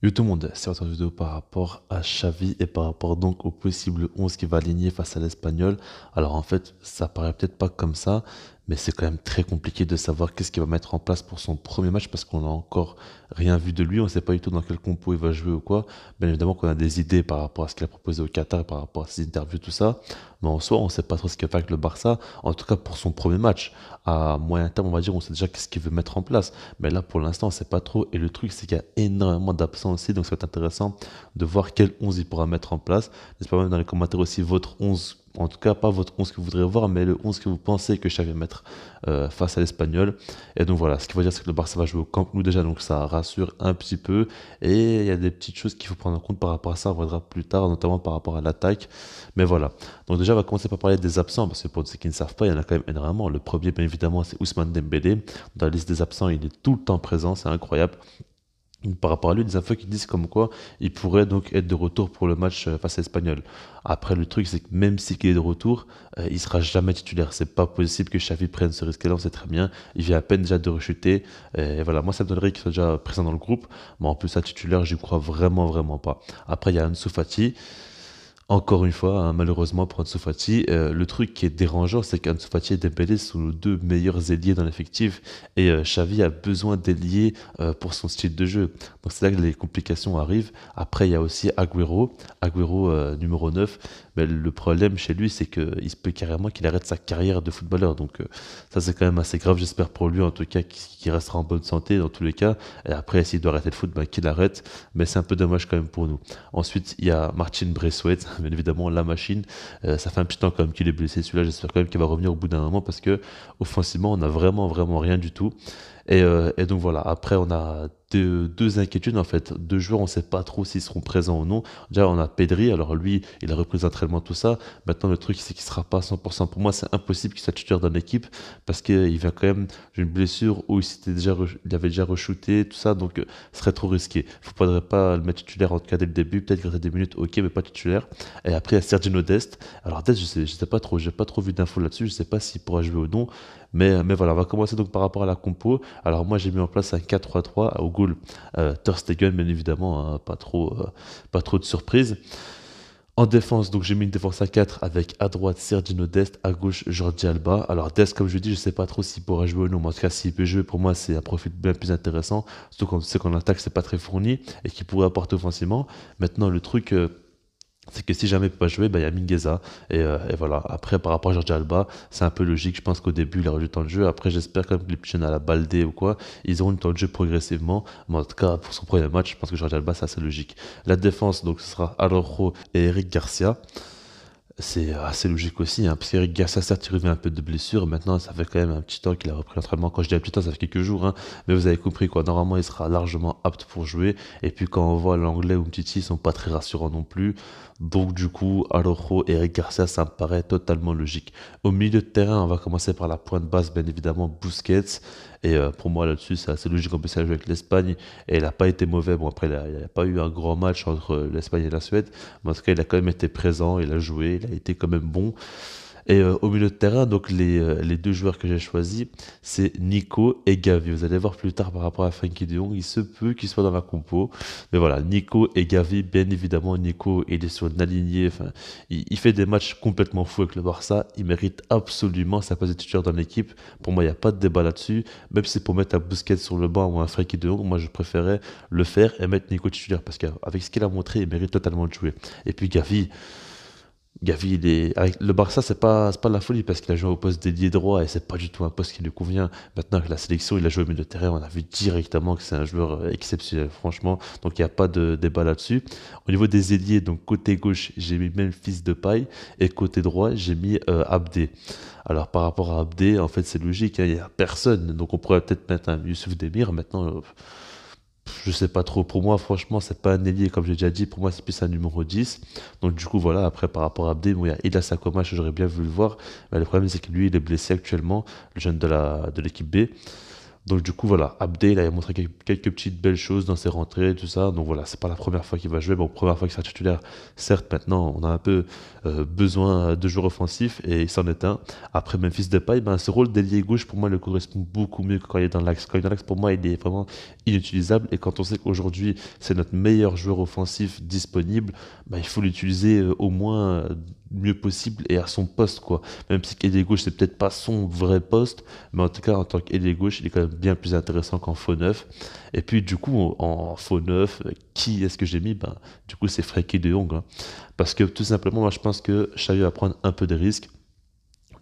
Yo tout le monde, c'est votre vidéo par rapport à Xavi et par rapport donc au possible 11 qui va aligner face à l'Espagnol. Alors en fait, ça paraît peut-être pas comme ça, mais c'est quand même très compliqué de savoir qu'est-ce qu'il va mettre en place pour son premier match parce qu'on n'a encore rien vu de lui, on ne sait pas du tout dans quel compo il va jouer ou quoi. Bien évidemment qu'on a des idées par rapport à ce qu'il a proposé au Qatar, par rapport à ses interviews, tout ça, mais en soi, on ne sait pas trop ce qu'il va faire avec le Barça, en tout cas pour son premier match. À moyen terme, on va dire, on sait déjà qu'est-ce qu'il veut mettre en place. Mais là, pour l'instant, on sait pas trop. Et le truc, c'est qu'il y a énormément d'absents aussi. Donc, ça va être intéressant de voir quel 11 il pourra mettre en place. N'hésitez pas à mettre dans les commentaires aussi votre 11. En tout cas, pas votre 11 que vous voudrez voir, mais le 11 que vous pensez que Xavi va mettre face à l'Espagnol. Et donc voilà, ce qui veut dire, c'est que le Barça va jouer au Camp Nou déjà, donc ça rassure un petit peu. Et il y a des petites choses qu'il faut prendre en compte par rapport à ça, on reviendra plus tard, notamment par rapport à l'attaque. Mais voilà. Donc déjà, on va commencer par parler des absents, parce que pour ceux qui ne savent pas, il y en a quand même énormément. Le premier, bien évidemment, c'est Ousmane Dembélé. Dans la liste des absents, il est tout le temps présent, c'est incroyable. Par rapport à lui, des infos qui disent comme quoi il pourrait donc être de retour pour le match face à l'Espagnol. Après, le truc, c'est que même s'il est de retour, il sera jamais titulaire. C'est pas possible que Xavi prenne ce risque-là, on sait très bien. Il vient à peine déjà de rechuter. Et voilà, moi, ça me donnerait qu'il soit déjà présent dans le groupe. Mais en plus, à titulaire, j'y crois vraiment, vraiment pas. Après, il y a Ansu Fati. Encore une fois, hein, malheureusement pour Ansu Fati, le truc qui est dérangeant, c'est qu'Ansu Fati et Dembélé sont nos deux meilleurs ailiers dans l'effectif et Xavi a besoin d'ailiers pour son style de jeu. Donc c'est là que les complications arrivent. Après, il y a aussi Agüero, Agüero numéro 9. Mais le problème chez lui, c'est qu'il se peut carrément qu'il arrête sa carrière de footballeur. Donc ça, c'est quand même assez grave, j'espère pour lui en tout cas, qu'il restera en bonne santé dans tous les cas. Et après, s'il doit arrêter le foot, ben, qu'il arrête. Mais c'est un peu dommage quand même pour nous. Ensuite, il y a Martin Braithwaite, bien évidemment, la machine. Ça fait un petit temps quand même qu'il est blessé. Celui-là, j'espère quand même qu'il va revenir au bout d'un moment parce que offensivement, on n'a vraiment, vraiment rien du tout. Et donc voilà, après, on a deux inquiétudes en fait. Deux joueurs, on ne sait pas trop s'ils seront présents ou non. Déjà, on a Pedri, alors lui, il a repris les entraînements, tout ça. Maintenant, le truc, c'est qu'il ne sera pas à 100%. Pour moi, c'est impossible qu'il soit titulaire dans l'équipe parce qu'il vient quand même d'une blessure où il avait déjà re-shooté, tout ça. Donc, ce serait trop risqué. Il ne faudrait pas le mettre titulaire en tout cas dès le début. Peut-être qu'il reste des minutes, ok, mais pas titulaire. Et après, il y a Sergio Dest. Alors, Dest, je sais pas trop. J'ai pas trop vu d'infos là-dessus. Je sais pas s'il pourra jouer ou non. Mais voilà, on va commencer donc par rapport à la compo. Alors, moi, j'ai mis en place un 4-3-3 au goal. Ter Stegen, bien évidemment, hein, pas trop de surprises. En défense, donc j'ai mis une défense à 4 avec à droite Sergino Dest, à gauche Jordi Alba. Alors Dest, comme je dis, je sais pas trop s'il pourra jouer ou non, mais en tout cas s'il peut jouer, pour moi c'est un profil bien plus intéressant, surtout quand on sait qu'en attaque c'est pas très fourni et qu'il pourrait apporter offensivement. Maintenant le truc, c'est que si jamais il peut pas jouer, bah, il y a Mingueza. Et voilà. Après, par rapport à Jordi Alba, c'est un peu logique. Je pense qu'au début, il aura du temps de jeu. Après, j'espère quand même que les petits jeunes à la Baldé ou quoi, ils auront du temps de jeu progressivement. Mais en tout cas, pour son premier match, je pense que Jordi Alba, c'est assez logique. La défense, donc, ce sera Araujo et Eric Garcia. C'est assez logique aussi, hein, parce qu'Eric Garcia, certes, il revient un peu de blessure. Maintenant, ça fait quand même un petit temps qu'il a repris l'entraînement. Quand je dis un petit temps, ça fait quelques jours, hein, mais vous avez compris quoi. Normalement, il sera largement apte pour jouer. Et puis, quand on voit l'anglais ou Mtiti, ils sont pas très rassurants non plus. Donc, du coup, Araujo et Eric Garcia, ça me paraît totalement logique. Au milieu de terrain, on va commencer par la pointe basse, bien évidemment, Busquets. Et pour moi, là-dessus, c'est assez logique. En plus, il a joué avec l'Espagne et il n'a pas été mauvais. Bon, après, il n'y a pas eu un grand match entre l'Espagne et la Suède. Mais en tout cas, il a quand même été présent, il a joué, il a été quand même bon. Et au milieu de terrain, donc les deux joueurs que j'ai choisis, c'est Nico et Gavi. Vous allez voir plus tard par rapport à Frenkie de Jong, il se peut qu'il soit dans la compo. Mais voilà, Nico et Gavi, bien évidemment, Nico, il est sur une alignée. Enfin, il fait des matchs complètement fous avec le Barça. Il mérite absolument sa place de titulaire dans l'équipe. Pour moi, il n'y a pas de débat là-dessus. Même si c'est pour mettre un Busquets sur le banc ou un Frenkie de Jong, moi, je préférais le faire et mettre Nico titulaire. Parce qu'avec ce qu'il a montré, il mérite totalement de jouer. Et puis Gavi, avec le Barça, c'est pas de la folie parce qu'il a joué au poste d'ailier droit et c'est pas du tout un poste qui lui convient. Maintenant, avec la sélection, il a joué au milieu de terrain. On a vu directement que c'est un joueur exceptionnel, franchement. Donc, il n'y a pas de débat là-dessus. Au niveau des ailiers, donc côté gauche, j'ai mis Memphis Depay et côté droit, j'ai mis Abdé. Alors, par rapport à Abdé, en fait, c'est logique, hein, il n'y a personne. Donc, on pourrait peut-être mettre un Youssouf Demir. Maintenant, je sais pas trop. Pour moi, franchement, c'est pas un ailier, comme j'ai déjà dit. Pour moi, c'est plus un numéro 10. Donc, du coup, voilà. Après, par rapport à Abdé, bon, il y a Ida Sakomash, j'aurais bien voulu le voir. Mais le problème, c'est que lui, il est blessé actuellement, le jeune de l'équipe B. Donc du coup voilà, Abdé il a montré quelques petites belles choses dans ses rentrées, tout ça. Donc voilà, c'est pas la première fois qu'il va jouer. Bon, première fois qu'il sera titulaire, certes maintenant on a un peu besoin de joueurs offensifs et il s'en est un. Après Memphis Depay, ben, ce rôle d'ailier gauche pour moi le correspond beaucoup mieux que quand il est dans l'axe. Quand il est dans l'axe pour moi il est vraiment inutilisable et quand on sait qu'aujourd'hui c'est notre meilleur joueur offensif disponible, ben, il faut l'utiliser au moins mieux possible et à son poste quoi. Même si ailier gauche c'est peut-être pas son vrai poste, mais en tout cas, en tant qu'ailier gauche, il est quand même bien plus intéressant qu'en faux neuf. Et puis, du coup, en faux neuf, qui est-ce que j'ai mis? Ben, du coup, c'est Frenkie de Jong, hein. Parce que tout simplement, moi, je pense que Xavi va prendre un peu de risques.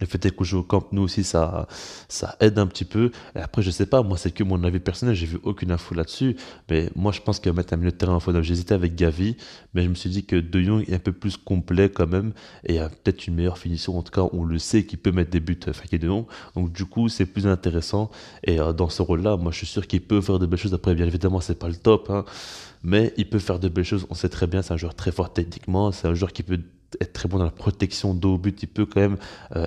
Le fait est que joue au Camp Nou aussi, ça aide un petit peu. Et après, je sais pas, moi, c'est que mon avis personnel, j'ai vu aucune info là-dessus. Mais moi, je pense qu'il va mettre un milieu de terrain en faux neuf. J'hésitais avec Gavi, mais je me suis dit que De Jong est un peu plus complet quand même et a peut-être une meilleure finition. En tout cas, on le sait qu'il peut mettre des buts, Frenkie de Jong. Donc, du coup, c'est plus intéressant. Et dans ce rôle-là, moi, je suis sûr qu'il peut faire de belles choses. Après, bien évidemment, c'est pas le top, hein, mais il peut faire de belles choses. On sait très bien, c'est un joueur très fort techniquement. C'est un joueur qui peut être très bon dans la protection dos au but, il peut quand même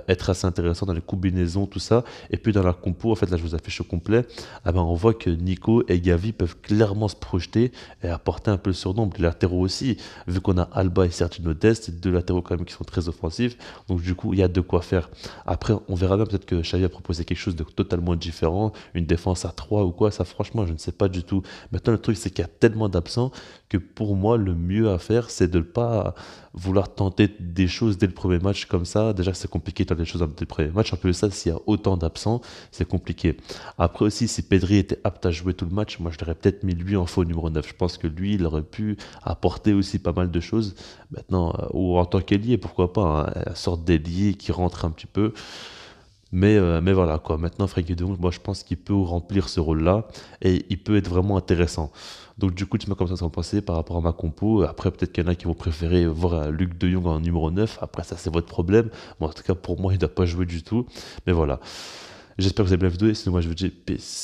être assez intéressant dans les combinaisons, tout ça. Et puis dans la compo, en fait, là je vous affiche au complet, ah ben, on voit que Nico et Gavi peuvent clairement se projeter et apporter un peu le surnombre. Les latéraux aussi, vu qu'on a Alba et Sergio Dest, c'est deux latéraux quand même qui sont très offensifs. Donc du coup, il y a de quoi faire. Après, on verra bien, peut-être que Xavi a proposé quelque chose de totalement différent, une défense à 3 ou quoi, ça franchement, je ne sais pas du tout. Maintenant, le truc, c'est qu'il y a tellement d'absents que pour moi, le mieux à faire, c'est de ne pas vouloir tenter des choses dès le premier match comme ça. Déjà, c'est compliqué de tenter des choses dès le premier match. En plus de ça, s'il y a autant d'absents, c'est compliqué. Après aussi, si Pedri était apte à jouer tout le match, moi, je l'aurais peut-être mis lui en faux numéro 9. Je pense que lui, il aurait pu apporter aussi pas mal de choses. Maintenant, ou en tant qu'ailier, pourquoi pas, hein, une sorte d'ailier qui rentre un petit peu. Mais voilà quoi, maintenant Frenkie de Jong, moi je pense qu'il peut remplir ce rôle-là et il peut être vraiment intéressant. Donc du coup, tu m'as comme ça s'en passer par rapport à ma compo. Après, peut-être qu'il y en a qui vont préférer voir Luc de Jong en numéro 9. Après, ça c'est votre problème. Bon, en tout cas, pour moi, il ne doit pas jouer du tout. Mais voilà. J'espère que vous avez bien la vidéo et sinon moi je vous dis peace.